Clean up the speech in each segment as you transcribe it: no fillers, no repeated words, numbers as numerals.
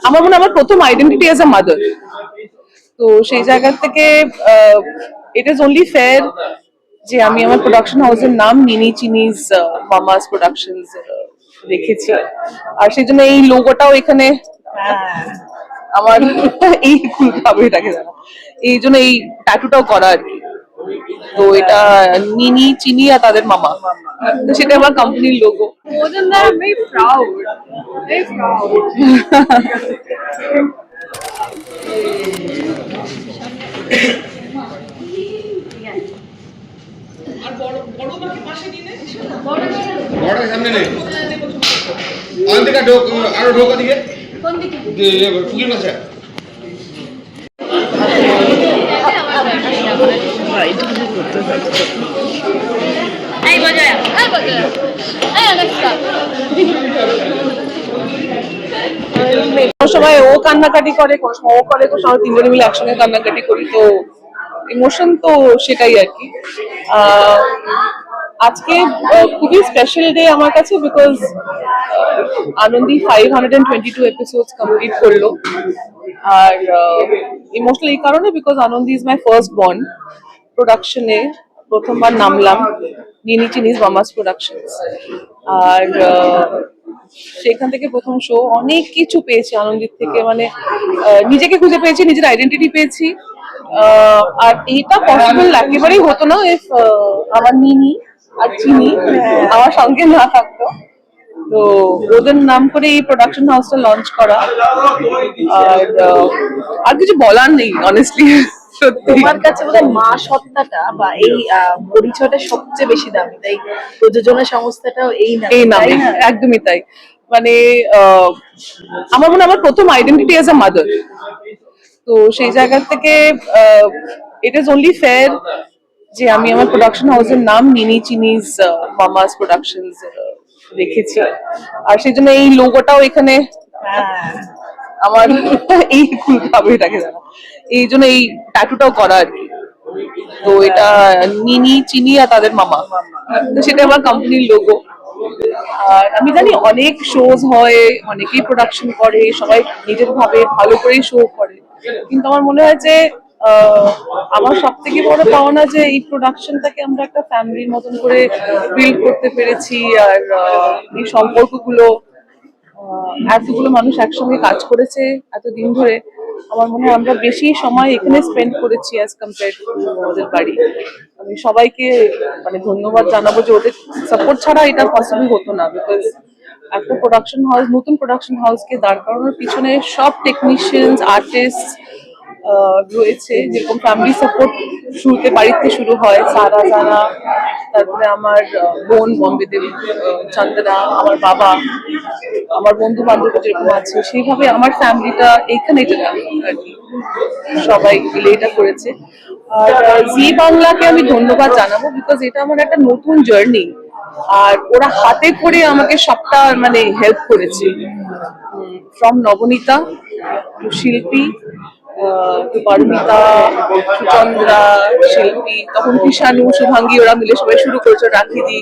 আমার মনে হয় আমার প্রথম আইডেন্টিটি অ্যাজ আ মাদার। তো সেই জায়গা থেকে ইট ইজ অনলি ফেয়ার যে আমি আমার প্রোডাকশন হাউসের নাম মিনি চিনিজ মামাস প্রোডাকশনস রেখেছি। আর সেই জন্য এই লোগোটাও এখানে আমার এই খুলতে এটাকে জানা, এই জন্য এই ট্যাটুটাও করা আর কি। তো এটা নিনি চিনি আর তাদের মামা, তো সেটা আমার কোম্পানির logo. More than that, I'm very proud. Very proud. বড় সামনে নেই অন্তিকা ঢোক আরো ঢোক দিকে কোন দিকে? পুকির কাছে এই বাজায়া এই অনেকটা কোনো সময় ও কান্নাকাটি করে, কোনো সময় ও করে, কোনো সময় তিনজনে মিলে একসঙ্গে কান্নাকাটি করি। তো ইমোশন তো সেটাই আর কি। আজকে খুবই স্পেশাল ডে আমার কাছে, বিকজ আনন্দী 522 এপিসোডস কমপ্লিট করলো। আর ইমোশনাল এই কারণে, because Anandi is my first born. প্রোডাকশনে প্রথমবার নামলাম, মিনি চিনিজ মামাস প্রোডাকশনস। আর সেখান থেকে প্রথম শো, অনেক কিছু পেয়েছি আনন্দিত থেকে, মানে নিজেকে খুঁজে পেয়েছি, নিজের আইডেন্টিটি পেয়েছি। আর এইটা পসিবল একেবারেই হতো না ইফ আমার নিনি আর চিনি আমার সঙ্গে না থাকতো। তো ওদের নাম করে এই প্রোডাকশন হাউসটা লঞ্চ করা। আর কিছু বলার নেই অনেস্টলি। তোমার কাছে বোধহয় মা সত্তাটা বা এই পরিচয়টা সবচেয়ে বেশি দামি, তাই প্রযোজনা সংস্থাটাও এই নামে একদমই তাই। মানে আমার মনে হয় আমার প্রথম আইডেন্টিটি অ্যাজ আ মাদার। তো সেই জায়গা থেকে ইট ইজ অনলি ফেয়ার যে আমি আমার প্রোডাকশন হাউসের নাম মিনি চিনিজ মামাস প্রোডাকশনস রেখেছি। আর সেই জন্য এই লোগোটাও এখানে আমার এই খুলতে এটাকে জানা, এই জন্য এই ট্যাটুটাও করা আর কি। তো এটা নিনি চিনি আর তাদের মামা, তো সেটা আমার কোম্পানির লোগো। আর আমি জানি অনেক শোজ হয়, অনেকেই প্রোডাকশন করে, সবাই নিজের ভাবে ভালো করেই শো করে, কিন্তু আমার মনে হয় যে আমার সব থেকে বড় পাওনা যে এই প্রোডাকশনটাকে আমরা একটা ফ্যামিলির মতন করে বিল্ড করতে পেরেছি। আর এই সম্পর্কগুলো, এতগুলো মানুষ একসঙ্গে কাজ করেছে এতদিন ধরে, আমার মনে হয় আমরা বেশি সময় এখানে স্পেন্ড করেছি অ্যাজ কম্পেয়ার টু আমাদের বাড়ি। আমি সবাইকে মানে ধন্যবাদ জানাবো যে ওদের সাপোর্ট ছাড়া এটা পসিবল হতো না। বিকজ একটা প্রোডাকশন হাউস, নতুন প্রোডাকশন হাউসকে দাঁড় করানোর পিছনে সব টেকনিশিয়ানস, আর্টিস্ট রয়েছে। যেরকম ফ্যামিলি সাপোর্ট শুরুতে বাড়িতে শুরু হয়, সারা জানা, তারপরে আমার বোন বম্বেতে চন্দনা, আমার বাবা, আমার বন্ধু বান্ধব যেরকম আছে, সেইভাবে আমার ফ্যামিলিটা এইখানে আর কি সবাই মিলে এটা করেছে। আর জি বাংলাকে আমি ধন্যবাদ জানাবো, বিকজ এটা আমার একটা নতুন জার্নি। আর ওরা হাতে করে আমাকে সবটা মানে হেল্প করেছে, ফ্রম নবনীতা টু শিল্পী টু পারমিতা, সুচন্দ্রা, শিল্পী, তখন কৃষাণু, শুভাঙ্গী, ওরা মিলে সবাই শুরু করেছে রাখিদি।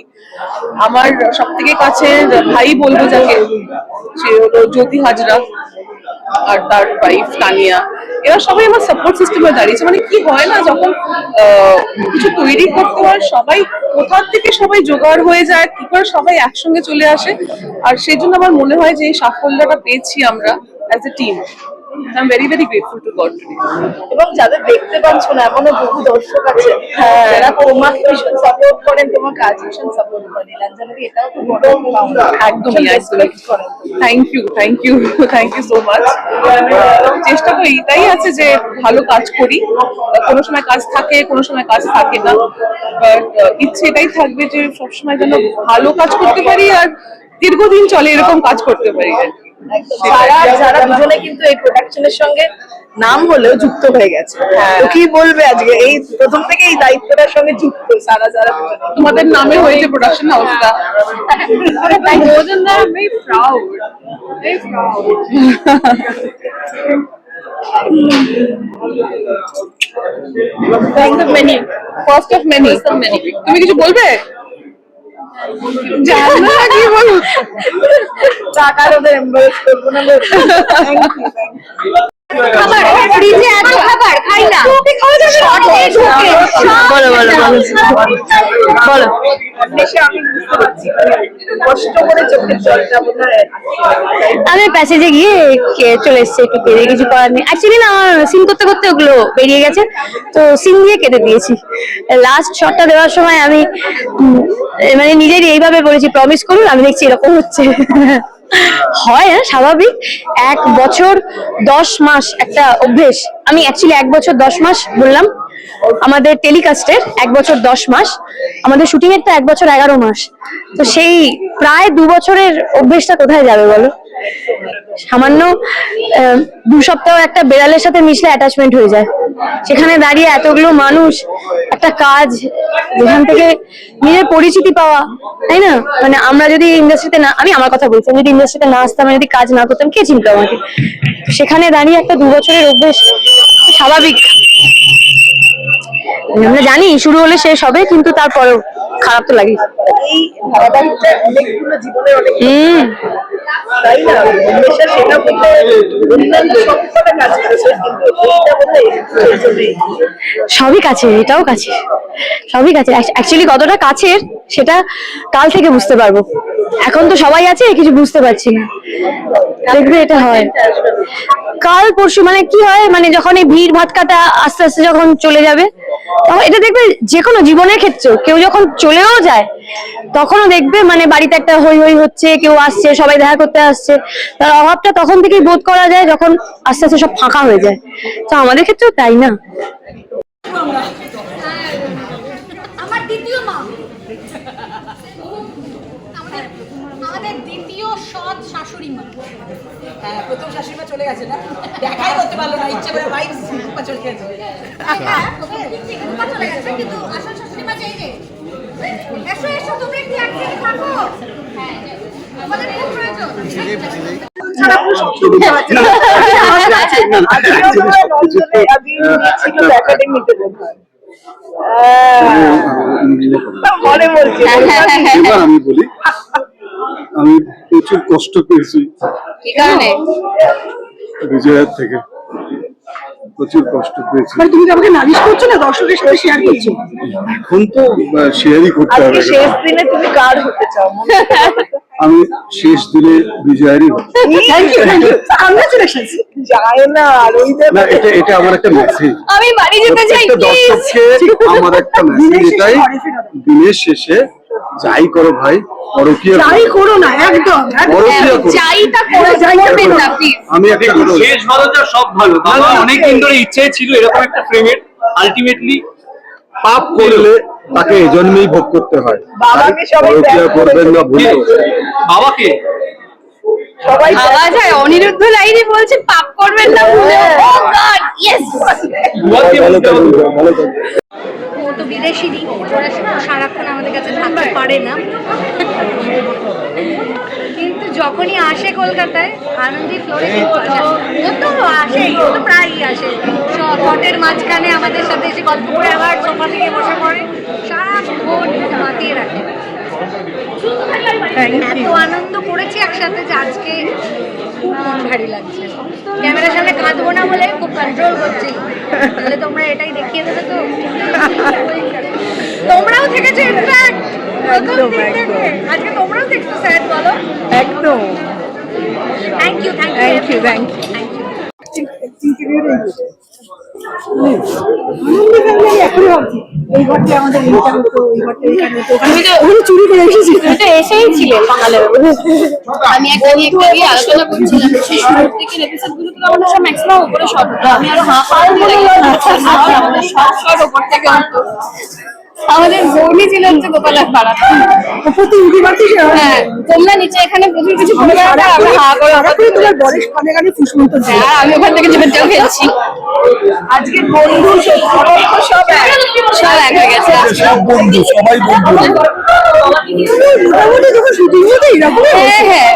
আমার সব থেকে কাছের ভাই বলবো যাকে, সে হলো জ্যোতি হাজরা, আর তার ওয়াইফ তানিয়া। এরা সবাই আমার সাপোর্ট সিস্টেমে দাঁড়িয়েছে। মানে কি হয় না, যখন কিছু তৈরি করতে হয়, সবাই কোথা থেকে সবাই জোগাড় হয়ে যায়, কি করে সবাই একসঙ্গে চলে আসে। আর সেই জন্য আমার মনে হয় যে এই সাফল্যটা পেয়েছি আমরা as a team. I'm very very grateful to God today. এবং যাদের দেখতে পাচ্ছ না, এমনও বহু দর্শক আছে যারা তোমাকে ভীষণ সাপোর্ট করেন, তোমার কাজ ভীষণ সাপোর্ট করেন। লাঞ্জনাদি এটাও খুব বড় পাওনা। একদমই thank you thank you so much. চেষ্টা তো এইটাই আছে যে ভালো কাজ করি, কোনো সময় কাজ থাকে, কোনো সময় কাজ থাকে না, বাট ইচ্ছে এটাই থাকবে যে সবসময় যেন ভালো কাজ করতে পারি আর দীর্ঘদিন চলে এরকম কাজ করতে পারি। যারা দুজনে কিন্তু এই প্রোডাকশনের সঙ্গে নাম হলেও যুক্ত হয়ে গেছে, তো কি বলবে আজকে এই প্রথম থেকে এই দায়িত্বটার সঙ্গে যুক্ত যারা তোমাদের নামে হয়েছে production হাউসটা? More than that, I'm very proud. Very proud. First of many. তুমি কিছু বলবে? জানো না কি বলবো, টাকার ওদের এমবারেস করবো না। খাবার ফ্রিজে এত খাবার খাই না, শর্টে ঢোকে বলো বলো বলো। অন্বেষা, আমি বুঝতে পারছি কষ্ট করে চোখের জলটা বোধহয় আমি প্যাসেজে গিয়ে চলে এসেছি, একটু কেঁদে, কিছু করার নেই। অ্যাকচুয়ালি না, আমার সিন করতে করতে ওগুলো বেরিয়ে গেছে, তো সিন দিয়ে কেঁদে দিয়েছি। লাস্ট শটটা দেওয়ার সময় আমি মানে নিজেরই এইভাবে বলেছি, প্রমিস করুন, আমি দেখছি এরকম হচ্ছে। হয় না, স্বাভাবিক। 1 বছর 10 মাস একটা অভ্যেস। আমি অ্যাকচুয়ালি 1 বছর 10 মাস বললাম, আমাদের টেলিকাস্টের 1 বছর 10 মাস, আমাদের শুটিং এর তো 1 বছর 11 মাস। তো সেই প্রায় 2 বছরের অভ্যেসটা কোথায় যাবে বলো? সামান্য 2 সপ্তাহ একটা বেড়ালের সাথে মিশলে অ্যাটাচমেন্ট হয়ে যায়। সেখানে দাঁড়িয়ে এতগুলো মানুষ, একটা কাজ যেখান থেকে নিজের পরিচিতি পাওয়া, তাই না? মানে আমরা যদি ইন্ডাস্ট্রিতে না, আমি আমার কথা বলছি, আমি যদি ইন্ডাস্ট্রিতে না আসতাম, আমি যদি কাজ না করতাম, কে চিনতো আমাকে? সেখানে দাঁড়িয়ে একটা 2 বছরের অভ্যেস স্বাভাবিক। আমরা জানি শুরু হলে শেষ হবে, কিন্তু তারপরেও খারাপ তো লাগে। এই ধারাবাহিকটা অনেকগুলো জীবনের অনেক, তাই না? অন্বেষা সেটা বলতে অন্যান্য সবকটা কাজ করেছে, কিন্তু এইটা বলতে এই জন্যই। সবই কাছে, এটাও কাছে, সবই কাছে। অ্যাকচুয়ালি কতটা কাছের সেটা কাল থেকে বুঝতে পারবো। এখন তো সবাই আছে, কিছু বুঝতে পারছি না। দেখবে এটা হয় কাল পরশু, মানে কি হয়, মানে যখন এই ভিড় ভাটকাটা আস্তে আস্তে যখন চলে যাবে, তখন এটা দেখবে যে কোনো জীবনের ক্ষেত্রেও কেউ যখন চলেও যায়, তখনও দেখবে মানে বাড়িতে একটা হই হই হচ্ছে, কেউ আসছে, সবাই দেখা করতে আসছে। তার অভাবটা তখন থেকেই বোধ করা যায়, যখন আস্তে আস্তে সব ফাঁকা হয়ে যায়। তো আমাদের ক্ষেত্রেও তাই না? আমার দ্বিতীয় মা, আমাদের দ্বিতীয় সৎ শাশুড়ি মা। হ্যাঁ, প্রথম শাশুড়িমা চলে গেছে না, দেখাই করতে পারলো না, ইচ্ছে করে বাইক চলে গেছে। হ্যাঁ, রূপা চলে গেছে, কিন্তু আসল শাশুড়ি মা চাই যে এসো এসো, তুমি একটু একসাথে থাকো। হ্যাঁ, আমাদের খুব প্রয়োজন। ছাড়া পুরো সব শুনতে পাচ্ছি। আজকেও মনে হয় রঞ্জনে আদি ছিল একাডেমিতে বোধহয়। মনে বলছি এবার আমি বলি, আমি প্রচুর কষ্ট পেয়েছি কি কারণে? বিজয়ের থেকে, প্রচুর কষ্ট পেয়েছি। তুমি আমাকে নালিশ করছো না, দর্শকের সাথে শেয়ার করছো। এখন তো শেয়ারই করতে আজকে হবে। শেষ দিনে তুমি কার হতে চাও? আমি শেষ দিনে বিজয়েরই হব। Thank you, thank you, congratulations. যায় না আর ওই না, এটা আমার একটা মেসেজ, আমি বাড়ি যেতে চাই, প্রত্যেকটা দর্শককে আমার একটা মেসেজ এটাই, দিনের শেষে যাই করো ভাই, পরকীয়া যাই করো না, একদম পরকীয়া করো। চাইটা করে করবেন না প্লিজ। আমি একটা কথা বলি, শেষ ভালো যা সব ভালো। বাবা অনেকদিন ধরে ইচ্ছে ছিল এরকম একটা ফ্রেমের, আলটিমেটলি পাপ করলে তাকে এজন্যই ভোগ করতে হয়। বাবাকে সবাই পরকীয়া ত্যাগ করবেন না ভুলে। বাবাকে সবাই আওয়াজ হয় অনিরুদ্ধ লাইনে বলছে পাপ করবেন না ভুলে। ও গড, ইয়েস। দুয়ারকে ভালো বলতে হবে। থাকবেন, ভালো থাকবেন। ও তো বিদেশি, ওরা সারাক্ষণ আমাদের কাছে থাকতে পারে না, কিন্তু যখনই আসে কলকাতায় আনন্দী ফ্লোরে কিন্তু আসে। ও তো আসেই, ও তো প্রায়ই আসে। ঘটের মাঝখানে আমাদের সাথে এসে গল্প করে আবার সোফা থেকে বসে পড়ে, সারাক্ষণ মাতিয়ে রাখে। এত আনন্দ করেছি একসাথে যে আজকে খুব মন ভারী লাগছে। ক্যামেরার সামনে কাঁদবো না বলে খুব কন্ট্রোল করছি, তাহলে তোমরা এটাই দেখিয়ে দেবে তো। তোমরাও থেকেছো ইনফ্যাক্ট প্রথম দিন থেকে, আজকে তোমরাও দেখছো স্যার, বলো। একদম। Thank you, thank you, thank you, thank you. এই ঘরটা আমাদের এইটা হতো, এই ঘরটা এখানে হতো, ওখানে চুরি করে এসেছি। এটা এসেই ছিলেন বাঙালের। আমি একটা নিয়ে একটা নিয়ে আলোচনা করছিলাম, সেই শুরু থেকে এপিসোড গুলো তো আমাদের সব ম্যাক্সিমাম উপরে শট হতো। আমি আরো হাফ আওয়ার দিয়ে আমাদের সব শট উপর থেকে হতো। আমাদের বোনই ছিল হচ্ছে গোপালের পাড়া। প্রতি উঠি মারতে হ্যাঁ, তোমরা নিচে এখানে প্রচুর কিছু করে বেড়াতে, আর আমরা হা করে তোমার বরের কানে কানে ফুসমন্ত। আর আমি ওখান থেকে জোর খেলছি। আজকে বন্ধু সব এক হয়ে গেছে। সব বন্ধু, সবাই বন্ধু। মোটামুটি যখন শুটিং হতো এরকম। হ্যাঁ হ্যাঁ,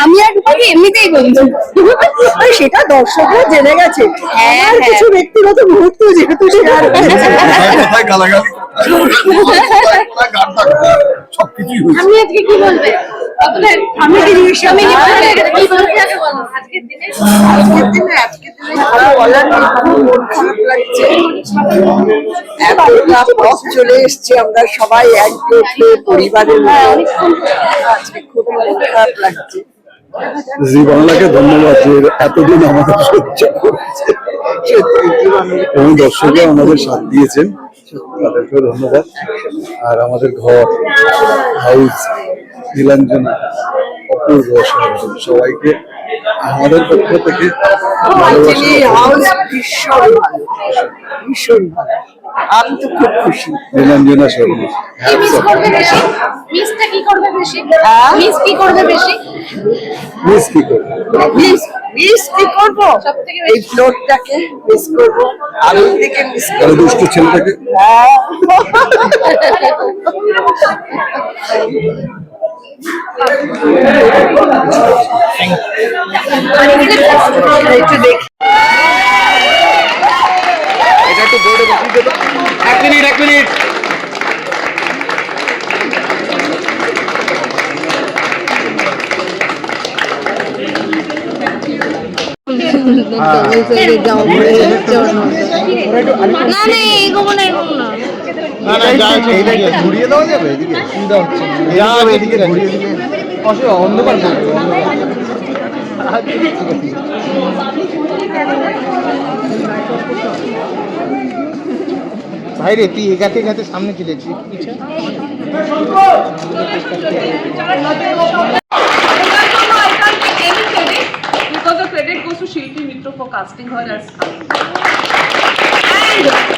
আমি আর রূপালি এমনিতেই বন্ধু। সেটা দর্শকরা জেনে গেছে। হ্যাঁ, আর কিছু ব্যক্তিগত মুহূর্ত যেহেতু শেয়ার কোথায় গালাগালি, কোথায় গান থাকবে, সবকিছুই হয়েছে। আমি আজকে কি বলবে আমি কি বলতে আগে বলো আজকের দিনে আজকের দিনে বলার নেই, খুব মন খারাপ লাগছে। এতটা পথ চলে এসছে, আমরা সবাই একজোট হয়ে পরিবারের আজকে খুব মন খারাপ লাগছে। জি বাংলাকে ধন্যবাদ যে এতদিন আমাদের সহ্য করেছে এবং দর্শকরা আমাদের সাথ দিয়েছেন, তাদেরকেও ধন্যবাদ। আর আমাদের ঘর হাউস নীলাঞ্জনা অপূর্ব অসাধারণ, সবাইকে আমাদের পক্ষ থেকে মাইথিলি হাউস ভীষণ ভালো, ভীষণ ভালো। আমি তো খুব খুশি। নীলাঞ্জনা শর্মা মিস করবে বেশি মিসটা কি করবে বেশি মিস কি করবে বেশি মিস কি করবো মিস মিস কি করবো, এই ফ্লোরটাকে মিস করবো, আনন্দকে মিস আর করবো। দুষ্ট ছেলেটাকে একটু দেখি এটা একটু বোর্ডে বসিয়ে দেবো। 1 মিনিট 1 মিনিট। না না এগোবো না এগোবো না ঘুরিয়ে দেওয়া যাবে এদিকে সুবিধা হচ্ছে এদিকে ঘুরিয়ে দিলে অন্ধকার ভাই রে তুই এগাতে এগাতে সামনে চলে যাচ্ছিস পিছে Because the credit goes to Shilpi Mitra for casting her as Kali.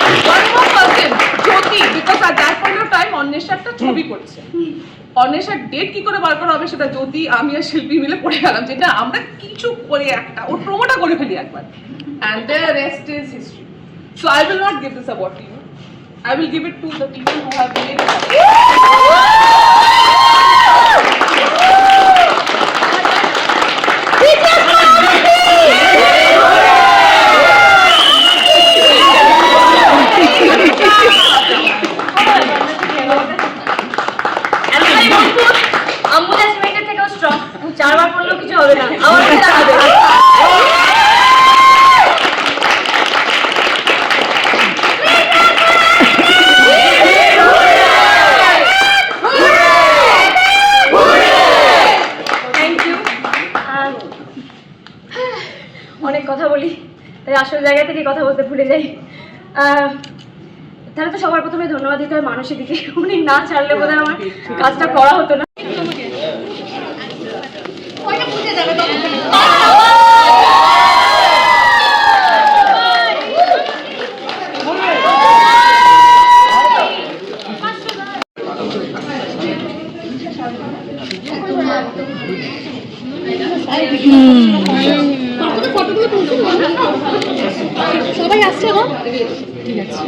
And one more person, Jyoti, because at that point of time, Anwesha একটা ছবি করছে। অন্বেষার ডেট কি করে বার করা হবে সেটা জ্যোতি, আমি আর শিল্পী মিলে পড়ে গেলাম, যেটা আমরা কিছু করে একটা ওর প্রোমোটা করে ফেলি একবার। And the rest is history. So I will not give this award to you. I will give it to the people who have made it happen. Ambulance matter থেকেও স্ট্রং 4 বার পড়লেও কিছু হবে না আমার কাছে দাঁড়াবে থ্যাংক ইউ অনেক কথা বলি তাই আসল জায়গা থেকে কথা বলতে ভুলে যাই। তাহলে তো সবার প্রথমে ধন্যবাদ দিতে হয় মানুষের দিকে, উনি না ছাড়লে বোধহয় আমার কাজটা করা হতো না। সবাই আসছে গো ঠিক আছে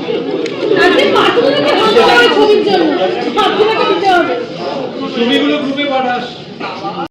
ছবিগুলো গ্রুপে